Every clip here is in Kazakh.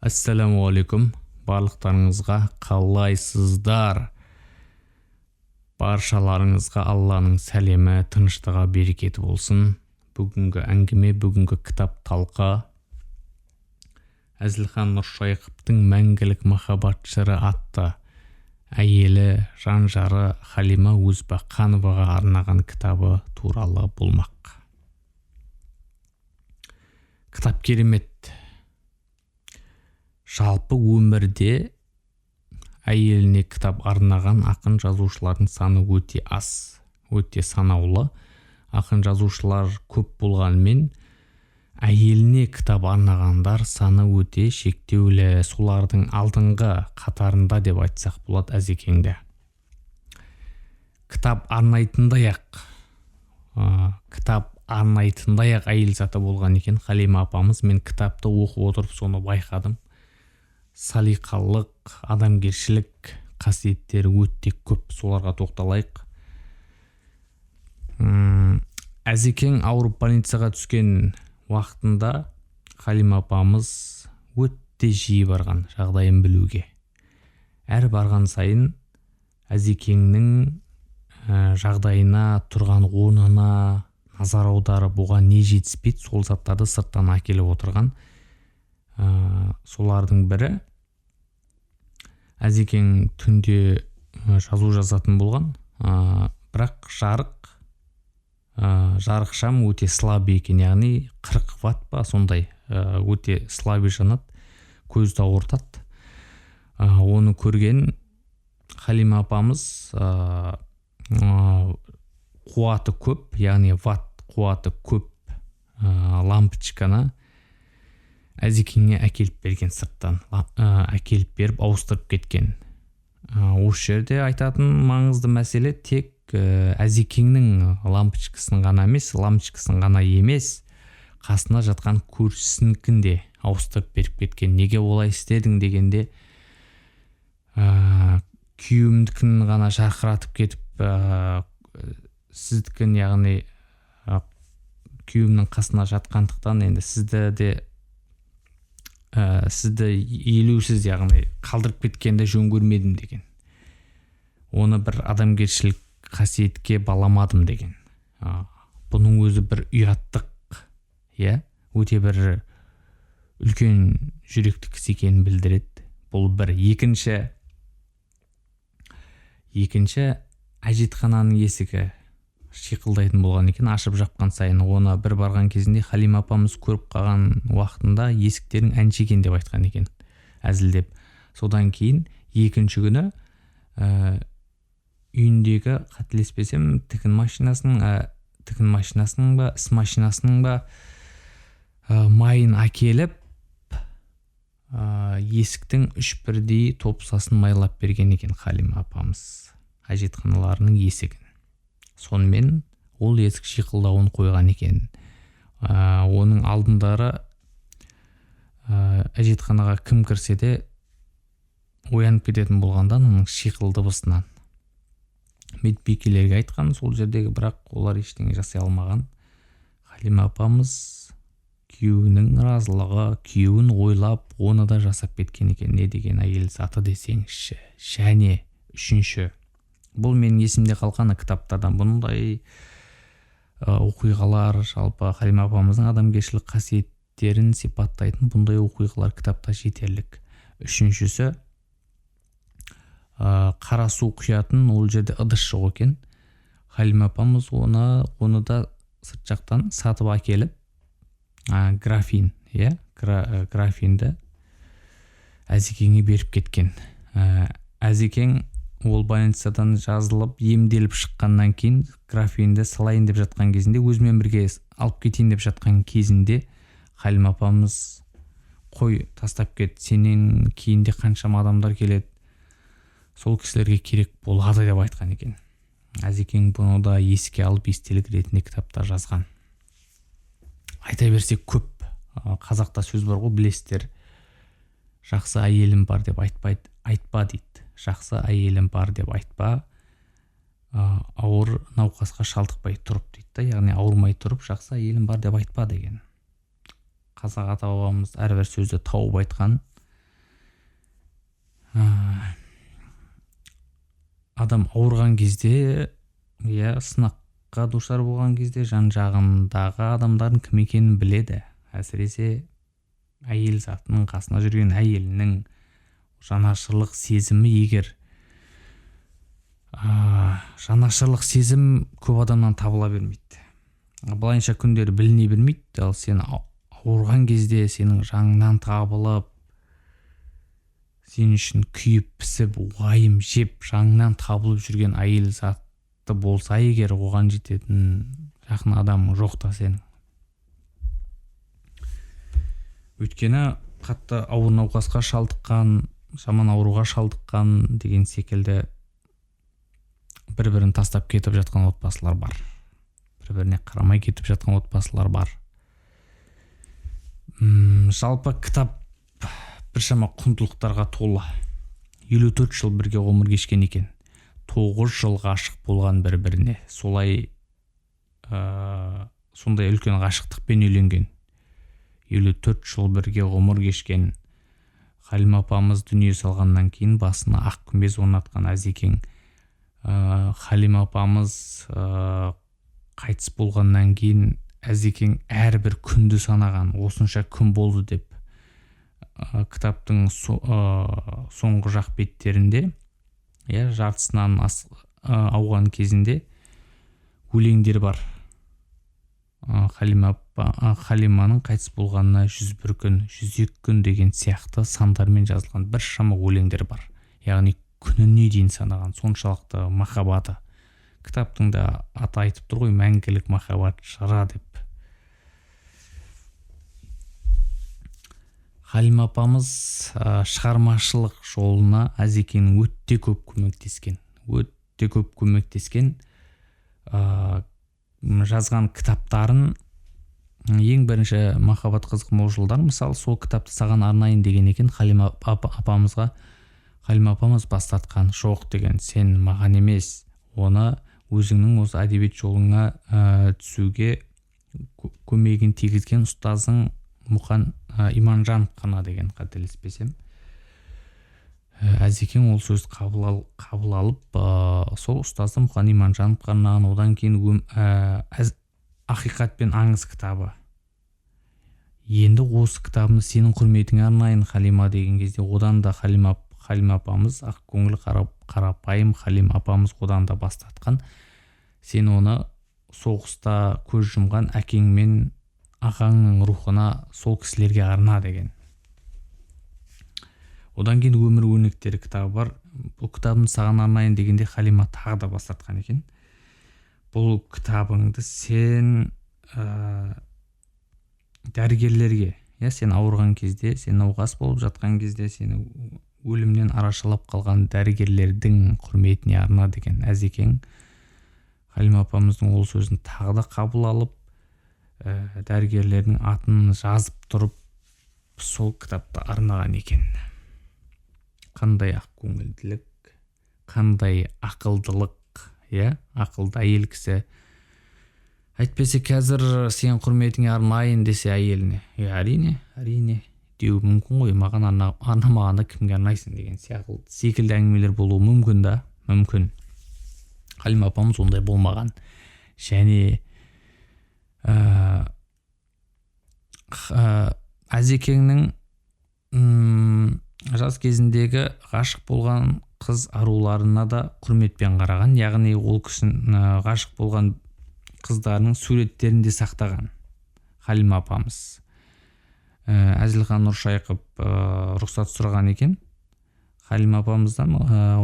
Ассаламуалейкум, барлықтарыңызға қалайсыздар? Баршаларыңызға Алланың сәлемі, тыныштығы, берекеті болсын. Бүгінгі әңгіме, бүгінгі кітап талқа Әзілхан Нұршайықовтың «Мәңгілік махаббат жыры» атты әйелі, жан-жары Халима Өзбақановаға арнаған кітабы туралы болмақ. Кітап керемет. Жалпы өмірде әйеліне кітап арнаған ақын жазушылардың саны өте аз, өте санаулы. Ақын жазушылар көп болғанмен, әйеліне кітап арнағандар саны өте шектеулі. Солардың алдыңғы қатарында деп айтсақ болады Әзекеңді. Кітап арнайтындай-ақ әйел заты болған екен Халима апамыз. Мен кітапты оқып отырып соны байқадым. Салиқалық, адамгершілік қасиеттері өте көп, соларға тоқталайық. Әзекең ауырып больницаға түскен уақытында Халима апамыз өте жиі барған, жағдайын білуге. Әр барған сайын Әзекеңнің жағдайына, тұрған орнына назар аударып, оған не жетіспейді, сол заттарды сырттан әкеліп отырған. Солардың бірі Әзекең түнде жазу жазатын болған, бірақ жарықшам өте слабый екен, яғни 40 ватт па сондай, өте слабый жанады, көзді ауыртады. Оны көрген Халима апамыз қуаты көп, яғни ватт қуаты көп лампочканы Әзекеңе әкеліп берген, сырттан әкеліп беріп ауыстырып кеткен. Осы жерде айтатын маңызды мәселе тек Әзекеңнің лампочкасын ғана емес, қасына жатқан көршісінікін де ауыстырып беріп кеткен. Неге олай істедің дегенде, күйеуімдікін ғана жарқыратып кетіп, сіздікін, яғни күйеуімнің қасына жатқандықтан енді сізді елеусіз, яғни қалдырып кеткенді жөн көрмедім деген. Оны бір адамгершілік қасиетке баламадым деген. Бұның өзі бір ұяттық, өте бір үлкен жүректі кісі екенін білдіреді. Бұл бір. Екінші әжетхананың есігі шиқылдайтын болған екен, ашып жапқан сайын. Оны бір барған кезінде Халима апамыз көріп қалған уақытында есіктерін әншеген деп айтқан екен, әзілдеп. Содан кейін екінші күні үйіндегі, қателеспесем, іс машинасының ба майын әкеліп, есіктің 3/1 топсасын майлап берген екен Халима апамыз, әжетханаларының есігін. Сонымен ол есік шиқылдауын қойған екен. Оның алдындары әжетханаға кім кірсе де оянып кететін болғандан, оның шиқыл дыбысынан. Медбикелерге айтқан сол жердегі, бірақ олар ештеңе жасай алмаған. Халима апамыз күйеуінің разылығы, күйеуін ойлап, оны да жасап кеткен екен. Не деген әйел заты десеңізші. Және үшінші, бұл менің есімде қалған кітаптардан, бұндай оқиғалар, жалпы Халима апамыздың адамгершілік қасиеттерін сипаттайтын бұндай оқиғалар кітапта жетерлік. Үшіншісі, қара су құятын, ол жерде ыдыс жоқ екен. Халима апамыз оны да сырт жақтан сатып әкеліп, графинді Әзекеңе беріп кеткен. Әзекең ол больницадан жазылып, емделіп шыққаннан кейін графинді салайын деп жатқан кезінде, өзімен бірге алып кетейін деп жатқан кезінде, Халима апамыз қой, тастап кет, сенен кейінде қаншама адамдар келеді, сол кісілерге керек болады деп айтқан екен. Әзекең бұны да еске алып, естелік ретінде кітапта жазған. Айта берсек көп. Қазақта сөз бар ғой, білесіздер, жақсы әйелім бар деп айтпа дейді. Жақсы әйелім бар деп айтпа, ауыр науқасқа шалдықпай тұрып дейді. Яғни ауырмай тұрып, жақсы әйелім бар деп айтпа деген. Қазақ ата-бабамыз әрбір сөзді тауып айтқан, адам ауырған кезде, сынаққа душар болған кезде жан жағындағы адамдардың кім екенін біледі. Әсіресе әйел затының қасына жүрген әйелінің жанашырлық сезімі, егер жанашырлық сезім көп адамнан табыла бермейді. Былайынша күндері біліне бермейді. Ал сен ауырған кезде сенің жаныңнан табылып, сен үшін күйіп пісіп, уайым жеп, жаныңнан табылып жүрген әйел заты болса егер, оған жететін жақын адам жоқ та сенің. Өйткені қатты ауыр науқасқа шалдыққан, жаман ауруға шалдыққан деген секілді бір-бірін тастап кетіп жатқан отбасылар бар. Бір-біріне қарамай кетіп жатқан отбасылар бар. Жалпы кітап біршама құндылықтарға толы. 54 жыл бірге ғұмыр кешкен екен. 9 жыл ғашық болған бір-біріне. Сондай үлкен ғашықтықпен үйленген. 54 жыл бірге ғұмыр кешкен. Халима апамыз дүние салғаннан кейін басына ақ күмбез орнатқан Әзекең. Халима апамыз қайтыс болғаннан кейін Әзекең әрбір күнді санаған, осынша күн болды деп. Кітаптың соңғы жақ беттерінде, жартысынан ауған кезінде өлеңдер бар. Халиманың қайтыс болғанына 101 күн, 102 күн деген сияқты сандармен жазылған біршама өлеңдер бар. Яғни күніне дейін санаған, соншалықты махаббаты. Кітаптың да аты айтып тұр ғой, мәңгілік махаббат жыра деп. Халима апамыз шығармашылық жолына Әзекеңнің өте көп көмектескен. Жазған кітаптарын, ең бірінші махаббат қызық мол жылдар, мысалы сол кітапты саған арнайын деген екен. Халима апамыз бастатқан, жоқ деген, сен маған емес, оны өзіңнің осы әдебиет жолыңа түсуге көмегін тигізген ұстазың Мұқан Иманжанов қана деген, қателеспесем. Әзекең ол сөзді қабыл алып, сол ұстазы Мұқан Иманжанов қана, одан кейін Ақиқат пен аңыз кітабы. Енді осы кітабымды сенің құрметіңе арнайын, Халима деген кезде, одан да Халима апамыз, ақ көңіл қарапайым Халима апамыз одан да бастатқан. Сен оны соғыста көз жұмған әкең мен ағаңның рухына, сол кісілерге арна деген. Одан кейін өмір өрнектері кітабы бар. Бұл кітабын саған арнайын дегенде Халима тағы да бастатқан екен. Бұл кітабыңды сен дәрігерлерге, сен ауырған кезде, сен науқас болып жатқан кезде, сені өлімнен арашалап қалған дәрігерлердің құрметіне арна деген. Әзекең Халима апамыздың ол сөзін тағы да қабыл алып, дәрігерлердің атын жазып тұрып, сол кітапты арнаған екен. Қандай ақ көңілділік, қандай ақылдылық, ақылды әйел кісі. Әйтпесе қазір сен құрметіңе арнайын десе әйеліне, әрине деу мүмкін ғой, маған арнамағанда кімге арнайсың деген секілді әңгімелер болуы мүмкін да, мүмкін. Халима апамыз ондай болмаған. Және Әзекеңнің жас кезіндегі ғашық болған қыз аруларына да құрметпен қараған, яғни ол кісінің ғашық болған қыздарының суреттерін де сақтаған Халима апамыз. Әзілхан Нұршайықов рұқсат сұраған екен Халима апамыздан,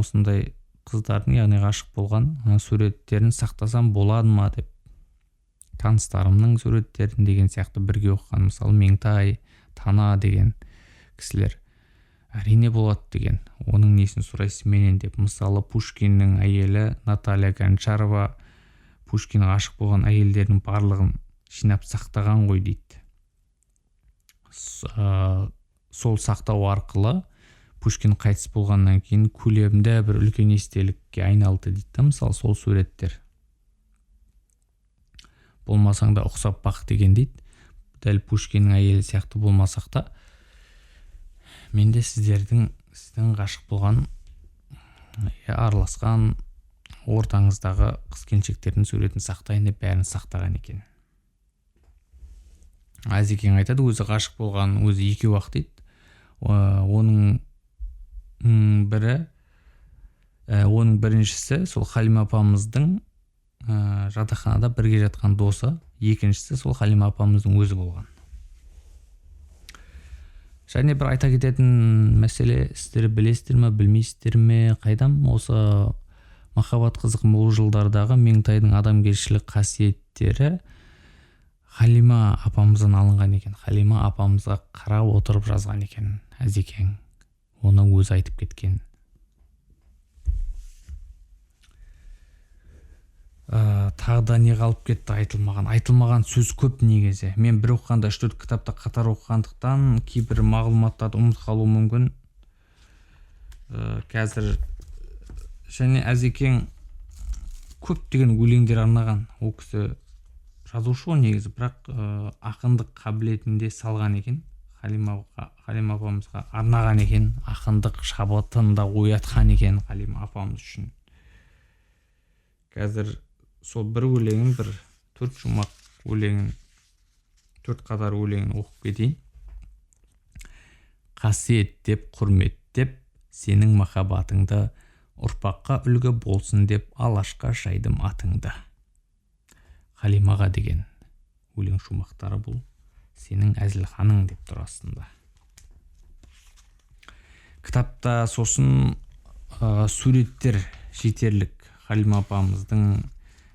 осындай қыздардың, яғни ғашық болған суреттерін сақтасам болады ма деп. Таныстарымның суреттерін деген сияқты бірге оқыған, мысалы Меңтай, Тана деген кісілер. Әрине болады деген. Оның несін сұрайсың менен деп. Мысалы Пушкиннің әйелі Наталья Гончарова Пушкин ғашық болған әйелдердің барлығын жинап сақтаған ғой дейді. Сол сақтау арқылы Пушкин қайтыс болғаннан кейін көлемді бір үлкен естелікке айналды дейді. Мысалы сол суреттер. Болмасаң да ұқсап бақ деген дейді. Дәл Пушкиннің әйелі сияқты болмасақ та, мен де сіздердің сіздің ғашық болған араласқан ортаңыздағы қыз-келіншектердің суретін сақтайын деп бәрін сақтаған екен. Әзекең айтады, өзі ғашық болған, өзі екеу-ақ дейді. Оның біріншісі сол Халима апамыздың жатақханада бірге жатқан досы, екіншісі сол Халима апамыздың өзі болған. Және бір айта кететін мәселе, сіздер білесіздер ме, білмейсіздер ме, қайдам осы махаббат қызық мол жылдардағы Меңтайдың адамгершілік қасиеттері Халима апамыздан алынған екен. Халима апамызға қарап отырып жазған екен Әзекең. Оны өзі айтып кеткен. Тағы да не қалып кетті айтылмаған сөз көп негізі. Мен бір оқығанда 3-4 кітапта қатар оқығандықтан кейбір мағлұматтарды ұмытып қалуы мүмкін. Қазір және Әзекең көптеген өлеңдер арнаған. Ол кісі жазушы негізі, бірақ ақындық қабілетінде салған екен. Халима апамызға арнаған екен. Ақындық шабытын да оятқан екен Халима апамыз үшін. Қазір сол бір өлеңін, бір 4 жұмақ өлеңін, 4 қатар өлеңін оқып кетейін. Қасиеттеп, құрметтеп, сенің махаббатыңды, ұрпаққа үлгі болсын деп алашқа жайдым атыңды. Халимаға деген өлең шумақтары бұл. Сенің Әзілханың деп тұр астында. Кітапта сосын суреттер жетерлік. Халима апамыздың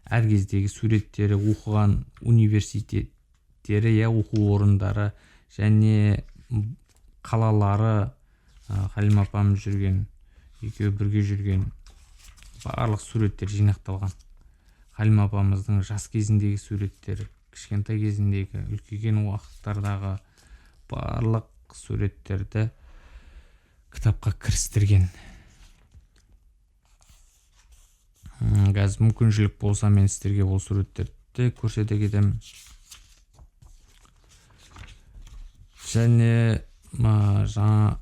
әр кездегі суреттері, оқыған университеттері, оқу орындары және қалалары, Халима апамыз жүрген, екеуі бірге жүрген барлық суреттер жинақталған. Халима апамыздың жас кезіндегі суреттері, кішкентай кезіндегі, үлкейген уақыттардағы барлық суреттерді кітапқа кірістірген. Қазір мүмкіншілік болса мен сіздерге бұл суреттерді көрсете кетемін. Және жаңа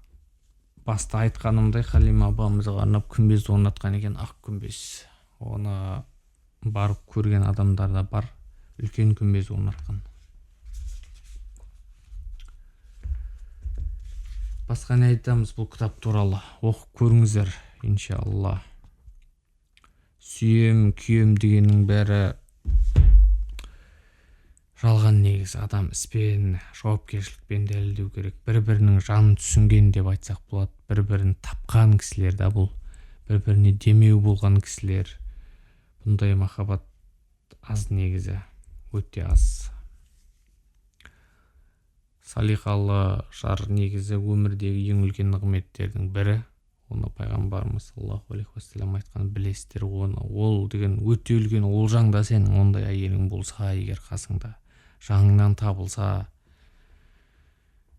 баста айтқанымдай Халима апамызға арнап күмбез орнатқан екен, ақ күмбез. Оны барып көрген адамдар да бар, үлкен күмбез орнатқан. Басқа не айтамыз бұл кітап туралы? Оқып көріңіздер, иншалла. Сүйем, күйем дегеннің бәрі жалған негізі. Адам іспен, жауапкершілікпен дәлелдеу керек. Бір-бірінің жанын түсінген деп айтсақ болады. Бір-бірін тапқан кісілер да бұл. Бір-біріне демеу болған кісілер. Бұндай махаббат аз негізі, өте аз. Салиқалы жар негізі өмірдегі ең үлкен нығметтердің бірі. Оны пайғамбарымыз саллаллаху алейхи уассалам айтқан, білесіздер оны. Ол деген өте үлкен олжаңда сенің ондай әйелің болса, егер қасыңда жаңыңнан табылса,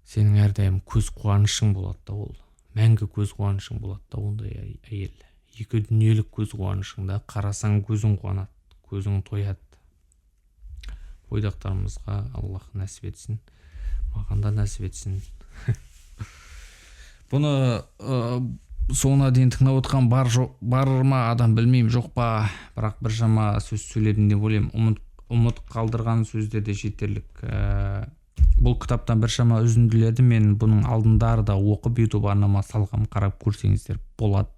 сенің әрдайым көз қуанышың болады да, ол мәңгі көз қуанышың болады да ондай әйел. Екі дүниелік көз қуанышыңда, қарасаң көзің қуанады, көзің тояды. Бойдақтарымызға Аллах нәсіп етсін, маған да нәсіп етсін. Бұны соңына дейін тыңдап отырған бар ма адам білмеймін, жоқ па, бірақ бір жама сөз сөйледім деп ойлаймын. Ұмыт қалдырған сөздер де жетерлік. Бұл кітаптан бір шама үзінділерді мен бұның алдындары да оқып YouTube арнама салғам, қарап көрсеңіздер болады.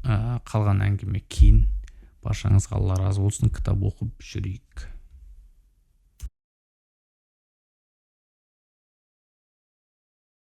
Қалған әңгіме кейін. Баршаңызға Алла разы болсын, кітап оқып жүрейік.